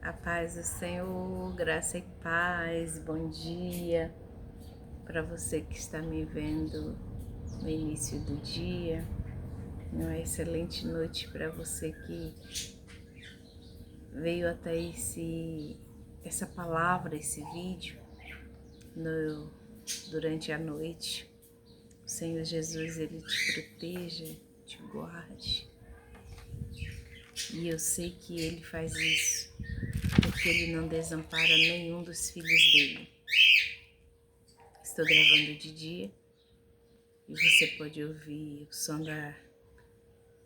A paz do Senhor, graça e paz, bom dia para você que está me vendo no início do dia, uma excelente noite para você que veio até essa palavra, esse vídeo durante a noite. O Senhor Jesus, Ele te proteja, te guarde, e eu sei que Ele faz isso porque Ele não desampara nenhum dos filhos dele. Estou gravando de dia e você pode ouvir o som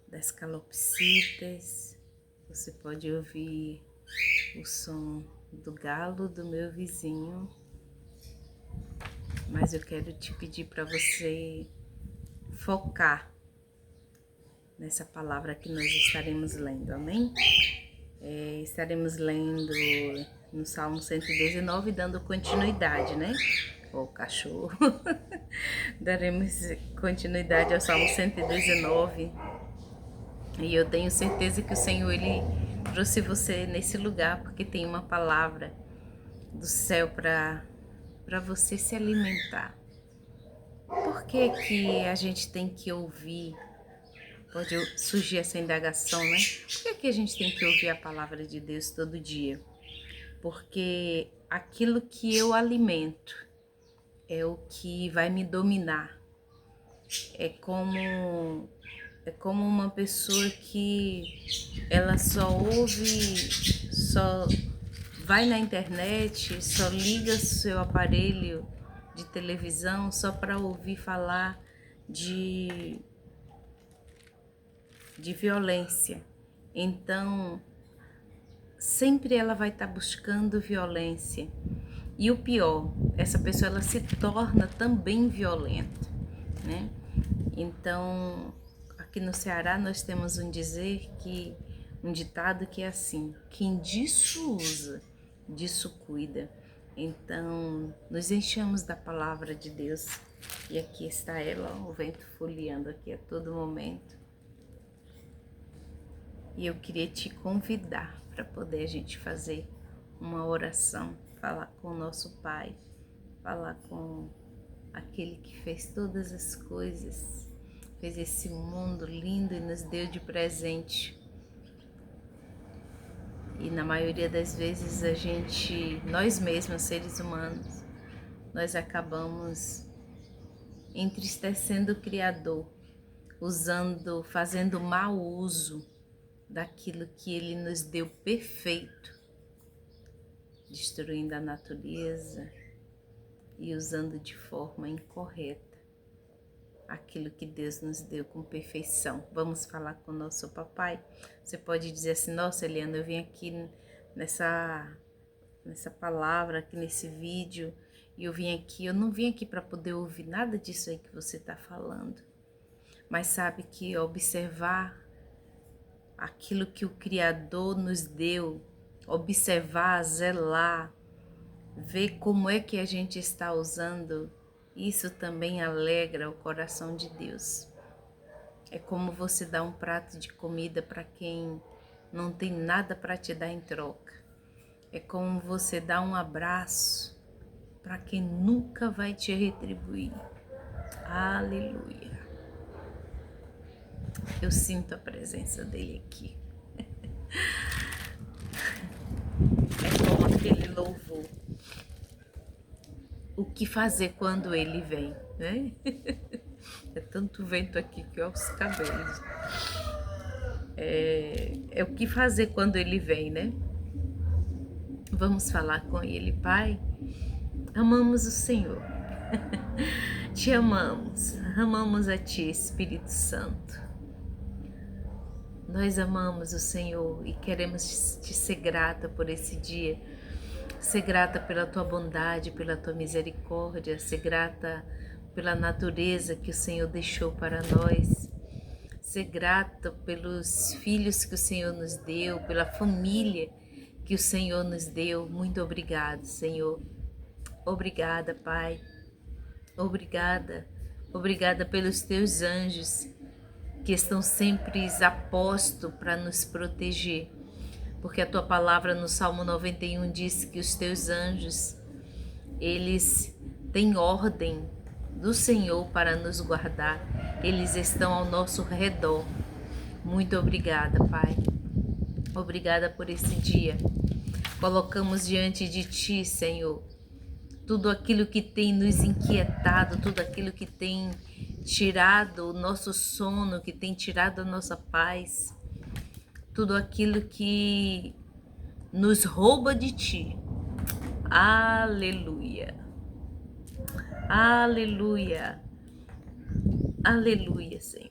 das calopsitas, você pode ouvir o som do galo do meu vizinho, mas eu quero te pedir para você focar nessa palavra que nós estaremos lendo, amém? Estaremos lendo no Salmo 119, dando continuidade, né? O cachorro. Daremos continuidade ao Salmo 119. E eu tenho certeza que o Senhor, Ele trouxe você nesse lugar, porque tem uma palavra do céu para você se alimentar. Por que que a gente tem que ouvir? Pode surgir essa indagação, né? Por que que a gente tem que ouvir a palavra de Deus todo dia? Porque aquilo que eu alimento é o que vai me dominar. É como uma pessoa que ela só ouve, só vai na internet, só liga seu aparelho de televisão só para ouvir falar de violência. Então, sempre ela vai estar buscando violência. E o pior, essa pessoa ela se torna também violenta, né? Então, aqui no Ceará nós temos um ditado que é assim: quem disso usa, disso cuida. Então, nos enchemos da palavra de Deus. E aqui está ela, o vento folheando aqui a todo momento. E eu queria te convidar para poder a gente fazer uma oração, falar com o nosso Pai, falar com aquele que fez todas as coisas, fez esse mundo lindo e nos deu de presente. E na maioria das vezes nós mesmos, seres humanos, nós acabamos entristecendo o Criador, fazendo mau uso daquilo que Ele nos deu perfeito, destruindo a natureza e usando de forma incorreta aquilo que Deus nos deu com perfeição. Vamos falar com o nosso papai? Você pode dizer assim: nossa, Eliana, eu vim aqui nessa palavra, aqui nesse vídeo, e eu não vim aqui para poder ouvir nada disso aí que você está falando. Mas sabe que observar aquilo que o Criador nos deu, observar, zelar, ver como é que a gente está usando, isso também alegra o coração de Deus. É como você dar um prato de comida para quem não tem nada para te dar em troca. É como você dar um abraço para quem nunca vai te retribuir. Aleluia. Eu sinto a presença dele aqui. É como aquele louvor. O que fazer quando ele vem, né? É tanto vento aqui que ó, os cabelos. É o que fazer quando ele vem, né? Vamos falar com ele. Pai, amamos o Senhor. Te amamos a Ti, Espírito Santo. Nós amamos o Senhor e queremos te ser grata por esse dia, ser grata pela Tua bondade, pela Tua misericórdia, ser grata pela natureza que o Senhor deixou para nós, ser grata pelos filhos que o Senhor nos deu, pela família que o Senhor nos deu. Muito obrigado, Senhor. Obrigada, Pai. Obrigada. Obrigada pelos Teus anjos que estão sempre a posto para nos proteger. porque a tua palavra no Salmo 91 diz que os teus anjos, eles têm ordem do Senhor para nos guardar, eles estão ao nosso redor. Muito obrigada, Pai. Obrigada por esse dia. Colocamos diante de Ti, Senhor, tudo aquilo que tem nos inquietado, tudo aquilo que tem tirado o nosso sono, que tem tirado a nossa paz, tudo aquilo que nos rouba de Ti. Aleluia. Aleluia. Aleluia, Senhor.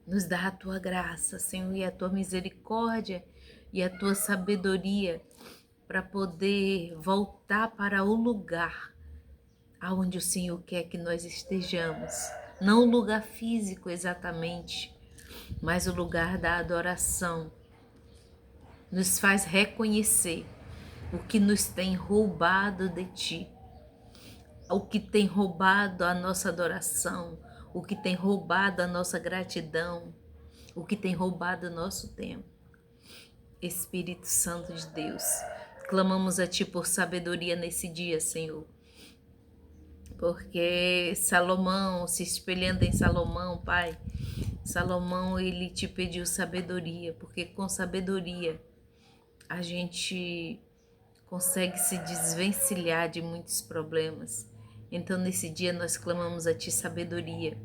Nos dá a Tua graça, Senhor, e a Tua misericórdia e a Tua sabedoria para poder voltar para o lugar aonde o Senhor quer que nós estejamos. Não o lugar físico exatamente, mas o lugar da adoração. Nos faz reconhecer o que nos tem roubado de Ti, o que tem roubado a nossa adoração, o que tem roubado a nossa gratidão, o que tem roubado o nosso tempo. Espírito Santo de Deus, clamamos a Ti por sabedoria nesse dia, Senhor. Porque Salomão, se espelhando em Salomão, Pai, Salomão, ele te pediu sabedoria, porque com sabedoria a gente consegue se desvencilhar de muitos problemas. Então, nesse dia, nós clamamos a Ti sabedoria.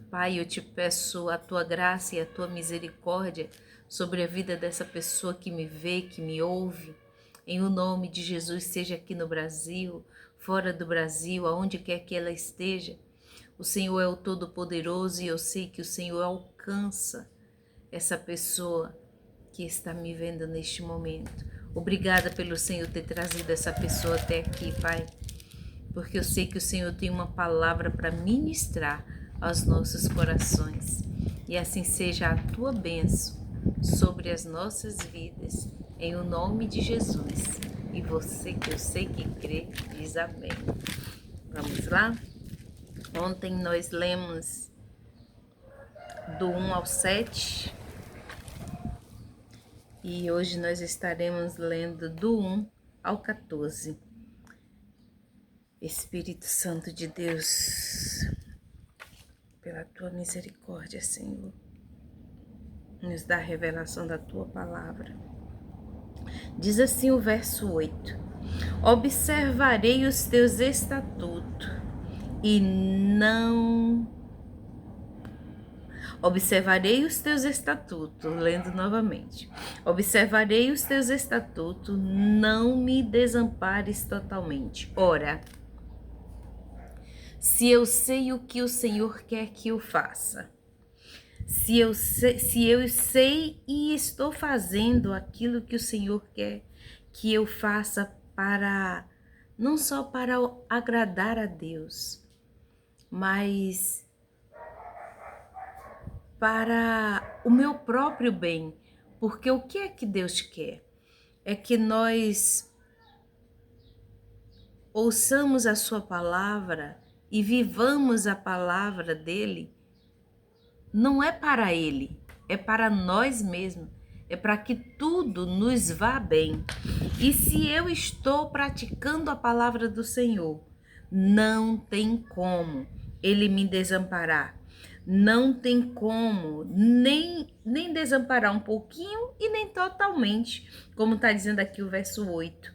Pai, eu te peço a Tua graça e a Tua misericórdia sobre a vida dessa pessoa que me vê, que me ouve. Em o nome de Jesus, seja aqui no Brasil, fora do Brasil, aonde quer que ela esteja. O Senhor é o Todo-Poderoso e eu sei que o Senhor alcança essa pessoa que está me vendo neste momento. Obrigada pelo Senhor ter trazido essa pessoa até aqui, Pai, porque eu sei que o Senhor tem uma palavra para ministrar aos nossos corações. E assim seja a Tua bênção sobre as nossas vidas, em o nome de Jesus. E você que eu sei que crê, diz amém. Vamos lá? Ontem nós lemos do 1 ao 7 e hoje nós estaremos lendo do 1 ao 14. Espírito Santo de Deus, pela Tua misericórdia, Senhor, nos dá a revelação da Tua palavra. Diz assim o verso 8: observarei os Teus estatutos e não... Observarei os Teus estatutos, lendo novamente. Observarei os Teus estatutos, não me desampares totalmente. Ora, se eu sei o que o Senhor quer que eu faça, se eu sei e estou fazendo aquilo que o Senhor quer que eu faça para, não só para agradar a Deus, mas para o meu próprio bem, porque o que é que Deus quer? É que nós ouçamos a Sua palavra e vivamos a palavra dEle. Não é para Ele, é para nós mesmos, é para que tudo nos vá bem. E se eu estou praticando a palavra do Senhor, não tem como Ele me desamparar. Não tem como nem desamparar um pouquinho e nem totalmente, como está dizendo aqui o verso 8.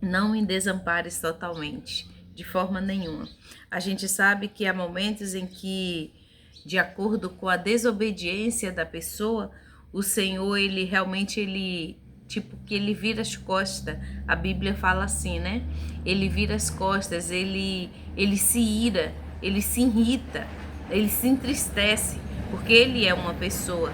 Não me desampares totalmente, de forma nenhuma. A gente sabe que há momentos em que, de acordo com a desobediência da pessoa, o Senhor, ele realmente, tipo, que ele vira as costas. A Bíblia fala assim, né? Ele vira as costas, ele se ira, ele se irrita, ele se entristece, porque ele é uma pessoa.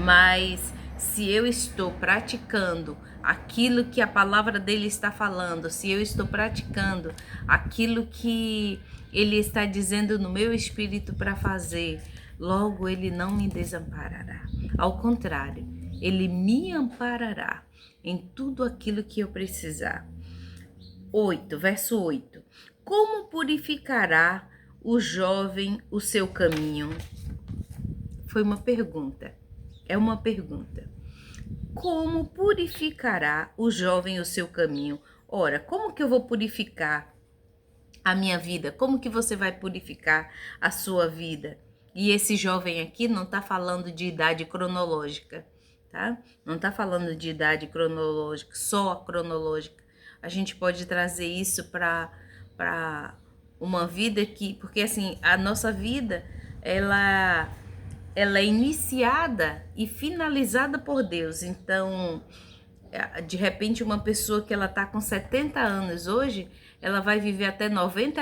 Mas se eu estou praticando aquilo que a palavra dele está falando, se eu estou praticando aquilo que ele está dizendo no meu espírito para fazer, logo ele não me desamparará. Ao contrário, ele me amparará em tudo aquilo que eu precisar. 8, verso 8. Como purificará o jovem o seu caminho? Foi uma pergunta. É uma pergunta. Como purificará o jovem o seu caminho? Ora, como que eu vou purificar a minha vida? Como que você vai purificar a sua vida? E esse jovem aqui não está falando de idade cronológica, tá? Não está falando de idade cronológica, só cronológica. A gente pode trazer isso para uma vida que, porque assim, a nossa vida, ela é iniciada e finalizada por Deus. Então, de repente, uma pessoa que ela tá com 70 anos hoje, ela vai viver até 90,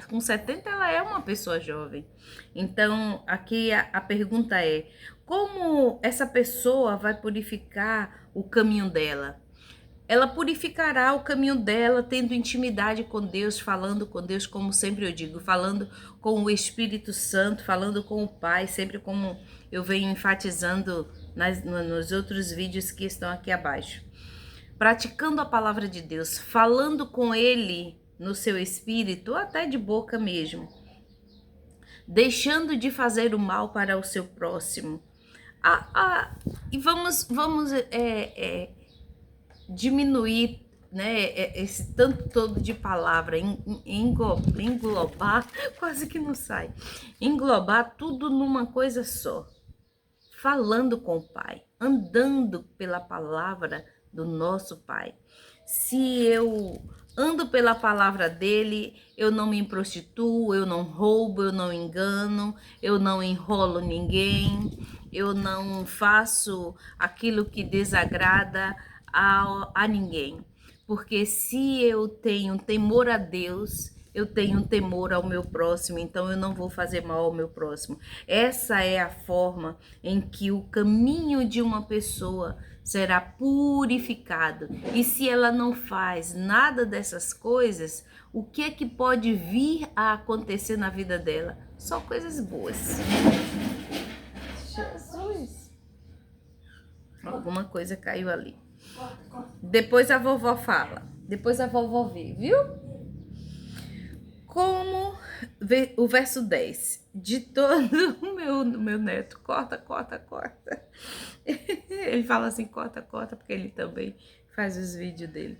com 70 ela é uma pessoa jovem. Então, aqui a pergunta é: como essa pessoa vai purificar o caminho dela? Ela purificará o caminho dela tendo intimidade com Deus, falando com Deus, como sempre eu digo, falando com o Espírito Santo, falando com o Pai, sempre como eu venho enfatizando nos outros vídeos que estão aqui abaixo. Praticando a palavra de Deus, falando com Ele no seu espírito, até de boca mesmo, deixando de fazer o mal para o seu próximo. E vamos diminuir, né, esse tanto todo de palavra, englobar, quase que não sai, englobar tudo numa coisa só, falando com o Pai, andando pela palavra do nosso Pai. Se eu ando pela palavra dele, eu não me prostituo, eu não roubo, eu não engano, eu não enrolo ninguém, eu não faço aquilo que desagrada a ninguém. Porque se eu tenho temor a Deus, eu tenho temor ao meu próximo, então eu não vou fazer mal ao meu próximo. Essa é a forma em que o caminho de uma pessoa será purificado. E se ela não faz nada dessas coisas, o que é que pode vir a acontecer na vida dela? Só coisas boas. Jesus! Alguma coisa caiu ali. Depois a vovó fala. Depois a vovó vê, viu? Como o verso 10. De todo o meu neto. Corta. Ele fala assim, corta, porque ele também faz os vídeos dele.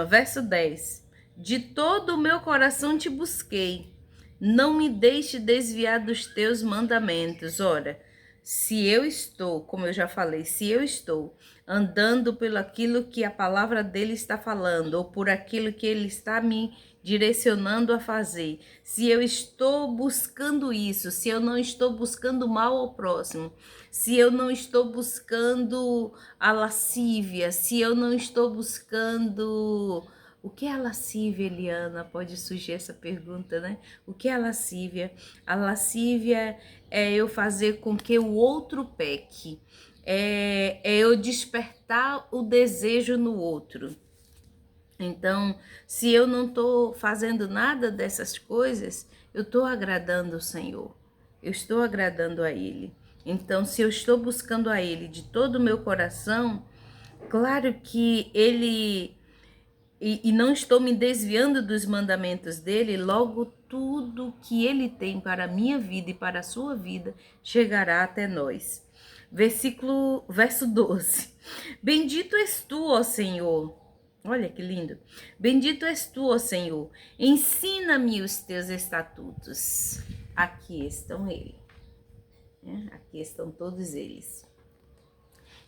Verso 10. De todo o meu coração te busquei. Não me deixe desviar dos teus mandamentos. Ora, se eu estou, como eu já falei, se eu estou andando pelo aquilo que a palavra dele está falando, ou por aquilo que ele está me direcionando a fazer, se eu estou buscando isso, se eu não estou buscando mal ao próximo, se eu não estou buscando a lascívia, se eu não estou buscando... O que é a lascívia, Eliana? Pode surgir essa pergunta, né? O que é a lascívia? A lascívia é eu fazer com que o outro peque. É eu despertar o desejo no outro. Então, se eu não estou fazendo nada dessas coisas, eu estou agradando o Senhor. Eu estou agradando a Ele. Então, se eu estou buscando a Ele de todo o meu coração, claro que Ele... E não estou me desviando dos mandamentos dele, logo tudo que ele tem para a minha vida e para a sua vida chegará até nós. Verso 12. Bendito és tu, ó Senhor. Olha que lindo. Bendito és tu, ó Senhor. Ensina-me os teus estatutos. Aqui estão eles. Aqui estão todos eles.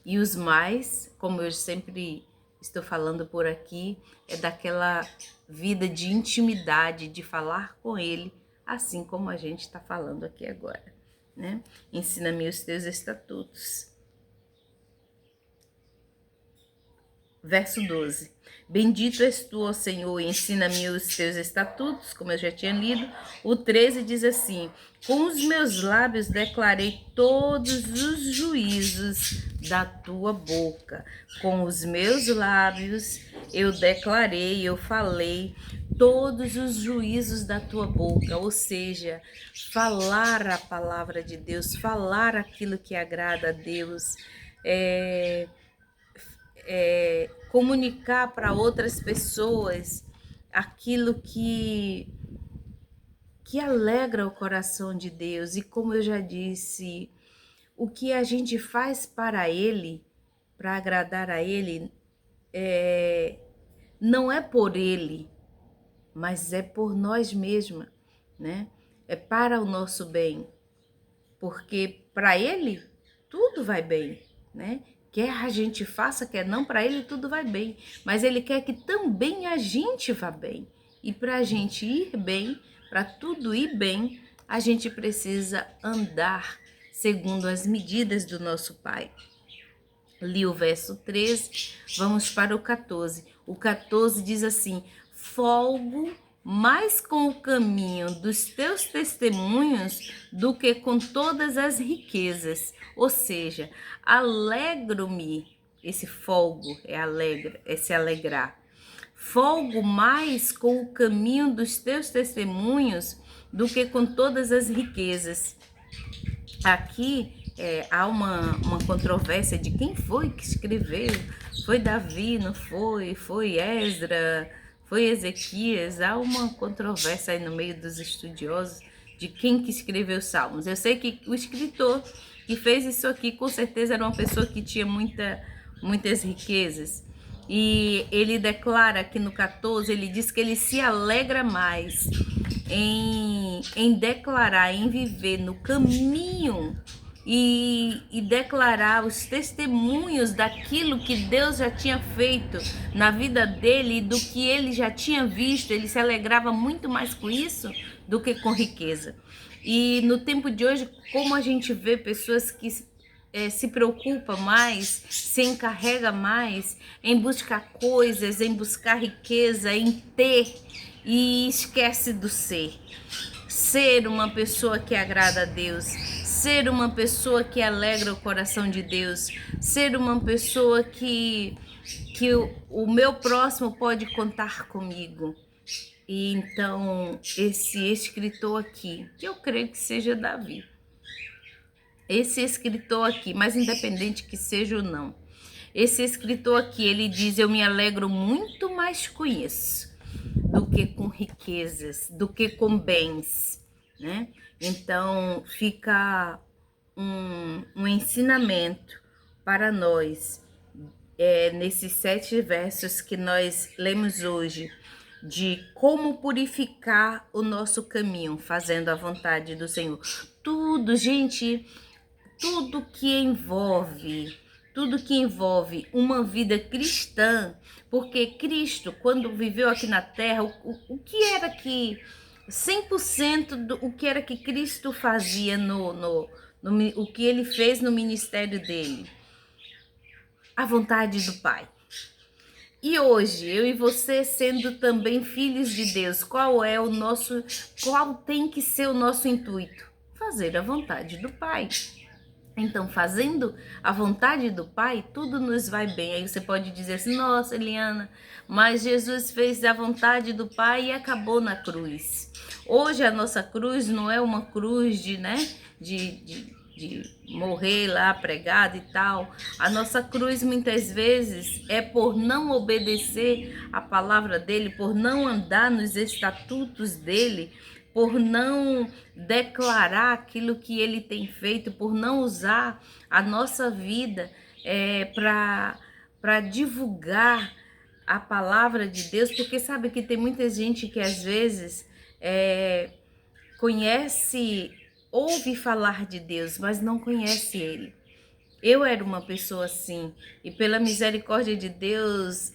E os mais, como eu sempre estou falando por aqui, é daquela vida de intimidade, de falar com ele, assim como a gente está falando aqui agora, né? Ensina-me os teus estatutos. Verso 12. Bendito és tu, ó Senhor, ensina-me os teus estatutos, como eu já tinha lido. O 13 diz assim: com os meus lábios declarei todos os juízos da tua boca. Com os meus lábios eu declarei, eu falei todos os juízos da tua boca. Ou seja, falar a palavra de Deus, falar aquilo que agrada a Deus, comunicar para outras pessoas aquilo que alegra o coração de Deus. E como eu já disse, o que a gente faz para Ele, para agradar a Ele, não é por Ele, mas é por nós mesmos, né? É para o nosso bem, porque para Ele tudo vai bem, né? Quer a gente faça, quer não, para Ele tudo vai bem, mas Ele quer que também a gente vá bem. E para a gente ir bem, para tudo ir bem, a gente precisa andar segundo as medidas do nosso Pai. Li o verso 13, vamos para o 14. O 14 diz assim: folgo mais com o caminho dos teus testemunhos do que com todas as riquezas. Ou seja, alegro-me, esse folgo é se alegrar. Folgo mais com o caminho dos teus testemunhos do que com todas as riquezas. Aqui há uma controvérsia de quem foi que escreveu. Foi Davi, não foi? Foi Esdra? Foi Ezequias? Há uma controvérsia aí no meio dos estudiosos de quem que escreveu os Salmos. Eu sei que o escritor que fez isso aqui com certeza era uma pessoa que tinha muitas riquezas. E ele declara aqui no 14, ele diz que ele se alegra mais em declarar, em viver no caminho e declarar os testemunhos daquilo que Deus já tinha feito na vida dele e do que ele já tinha visto. Ele se alegrava muito mais com isso do que com riqueza. E no tempo de hoje, como a gente vê pessoas que se preocupa mais, se encarrega mais em buscar coisas, em buscar riqueza, em ter, e esquece do ser. Ser uma pessoa que agrada a Deus, ser uma pessoa que alegra o coração de Deus, ser uma pessoa que o meu próximo pode contar comigo. E então, esse escritor aqui, que eu creio que seja Davi, esse escritor aqui, mas independente que seja ou não, esse escritor aqui, ele diz: eu me alegro muito mais com isso do que com riquezas, do que com bens, né? Então fica um ensinamento para nós nesses 7 versos que nós lemos hoje, de como purificar o nosso caminho, fazendo a vontade do Senhor. Tudo, gente, tudo que envolve uma vida cristã, porque Cristo, quando viveu aqui na terra, o que era que 100% o que era que Cristo fazia o que ele fez no ministério dele? A vontade do Pai. E hoje, eu e você sendo também filhos de Deus, qual tem que ser o nosso intuito? Fazer a vontade do Pai. Então, fazendo a vontade do Pai, tudo nos vai bem. Aí você pode dizer assim: nossa, Eliana, mas Jesus fez a vontade do Pai e acabou na cruz. Hoje a nossa cruz não é uma cruz de morrer lá pregado e tal. A nossa cruz muitas vezes é por não obedecer a palavra dele, por não andar nos estatutos dele, por não declarar aquilo que ele tem feito, por não usar a nossa vida para divulgar a palavra de Deus, porque sabe que tem muita gente que às vezes ouve falar de Deus, mas não conhece Ele. Eu era uma pessoa assim, e pela misericórdia de Deus,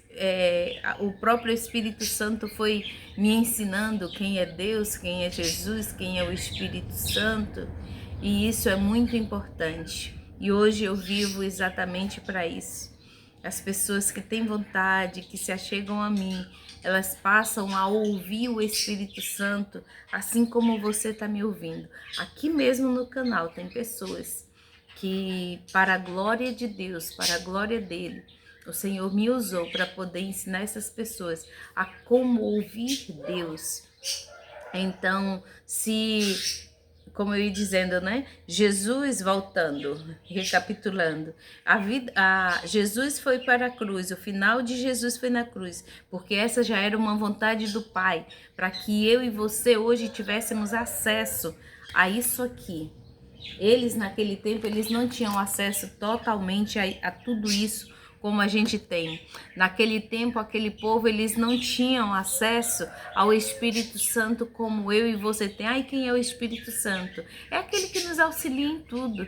o próprio Espírito Santo foi me ensinando quem é Deus, quem é Jesus, quem é o Espírito Santo, e isso é muito importante. E hoje eu vivo exatamente para isso. As pessoas que têm vontade, que se achegam a mim, elas passam a ouvir o Espírito Santo, assim como você está me ouvindo. Aqui mesmo no canal tem pessoas que, para a glória de Deus, para a glória dele, o Senhor me usou para poder ensinar essas pessoas a como ouvir Deus. Então, como eu ia dizendo, né? Jesus, voltando, recapitulando, Jesus foi para a cruz, o final de Jesus foi na cruz, porque essa já era uma vontade do Pai, para que eu e você hoje tivéssemos acesso a isso aqui. Eles, naquele tempo, eles não tinham acesso totalmente a tudo isso como a gente tem. Naquele tempo, aquele povo, eles não tinham acesso ao Espírito Santo como eu e você tem. Ai, quem é o Espírito Santo? É aquele que nos auxilia em tudo.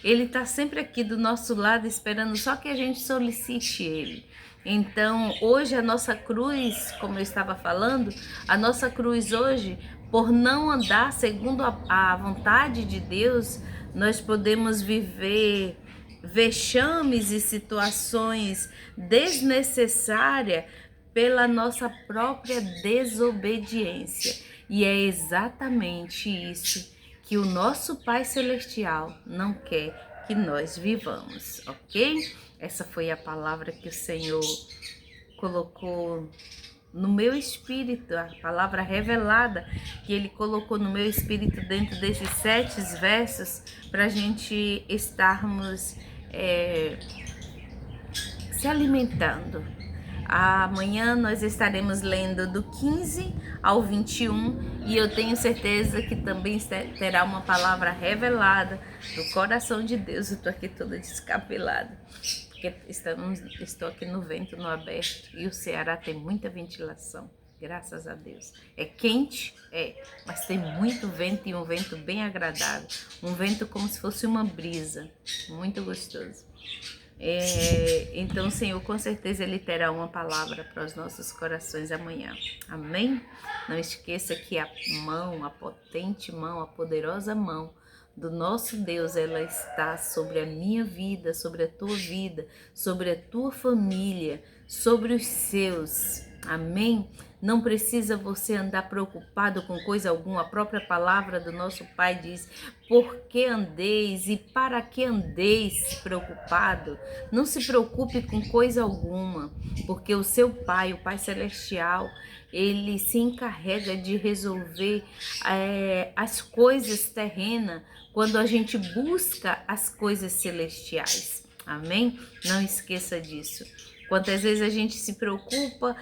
Ele está sempre aqui do nosso lado, esperando só que a gente solicite ele. Então, hoje a nossa cruz, como eu estava falando, a nossa cruz hoje, por não andar segundo a vontade de Deus, nós podemos viver vexames e situações desnecessárias pela nossa própria desobediência. E é exatamente isso que o nosso Pai Celestial não quer que nós vivamos, ok? Essa foi a palavra que o Senhor colocou no meu espírito, a palavra revelada que Ele colocou no meu espírito dentro desses 7 versos, para a gente estarmos se alimentando. Amanhã nós estaremos lendo do 15 ao 21 e eu tenho certeza que também terá uma palavra revelada do coração de Deus. Eu estou aqui toda descabelada, porque estou aqui no vento, no aberto, e o Ceará tem muita ventilação, graças a Deus. É quente, mas tem muito vento e um vento bem agradável, um vento como se fosse uma brisa, muito gostoso. Então o Senhor com certeza Ele terá uma palavra para os nossos corações amanhã, amém? Não esqueça que a mão, a potente mão, a poderosa mão do nosso Deus, ela está sobre a minha vida, sobre a tua vida, sobre a tua família, sobre os seus, amém? Não precisa você andar preocupado com coisa alguma. A própria palavra do nosso Pai diz: por que andeis e para que andeis preocupado? Não se preocupe com coisa alguma, porque o seu Pai, o Pai Celestial, Ele se encarrega de resolver as coisas terrenas quando a gente busca as coisas celestiais, amém? Não esqueça disso. Quantas vezes a gente se preocupa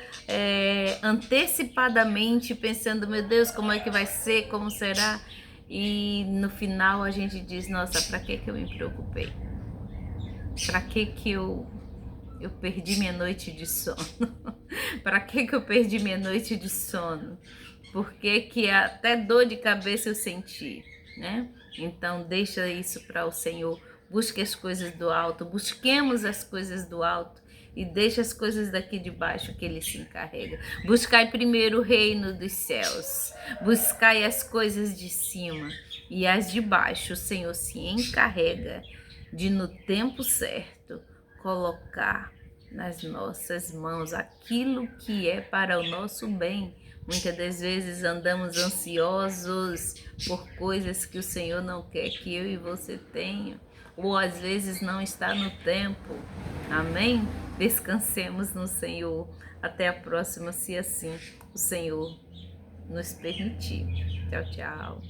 antecipadamente, pensando, meu Deus, como é que vai ser, como será? E no final a gente diz, nossa, para que eu me preocupei? Para que eu perdi minha noite de sono? Para que eu perdi minha noite de sono? Porque até dor de cabeça eu senti, né? Então deixa isso para o Senhor. Busque as coisas do alto, busquemos as coisas do alto. E deixa as coisas daqui de baixo que Ele se encarrega. Buscai primeiro o reino dos céus. Buscai as coisas de cima. E as de baixo o Senhor se encarrega de, no tempo certo, colocar nas nossas mãos aquilo que é para o nosso bem. Muitas das vezes andamos ansiosos por coisas que o Senhor não quer que eu e você tenham. Ou às vezes não está no tempo. Amém? Descansemos no Senhor. Até a próxima, se assim o Senhor nos permitir. Tchau, tchau.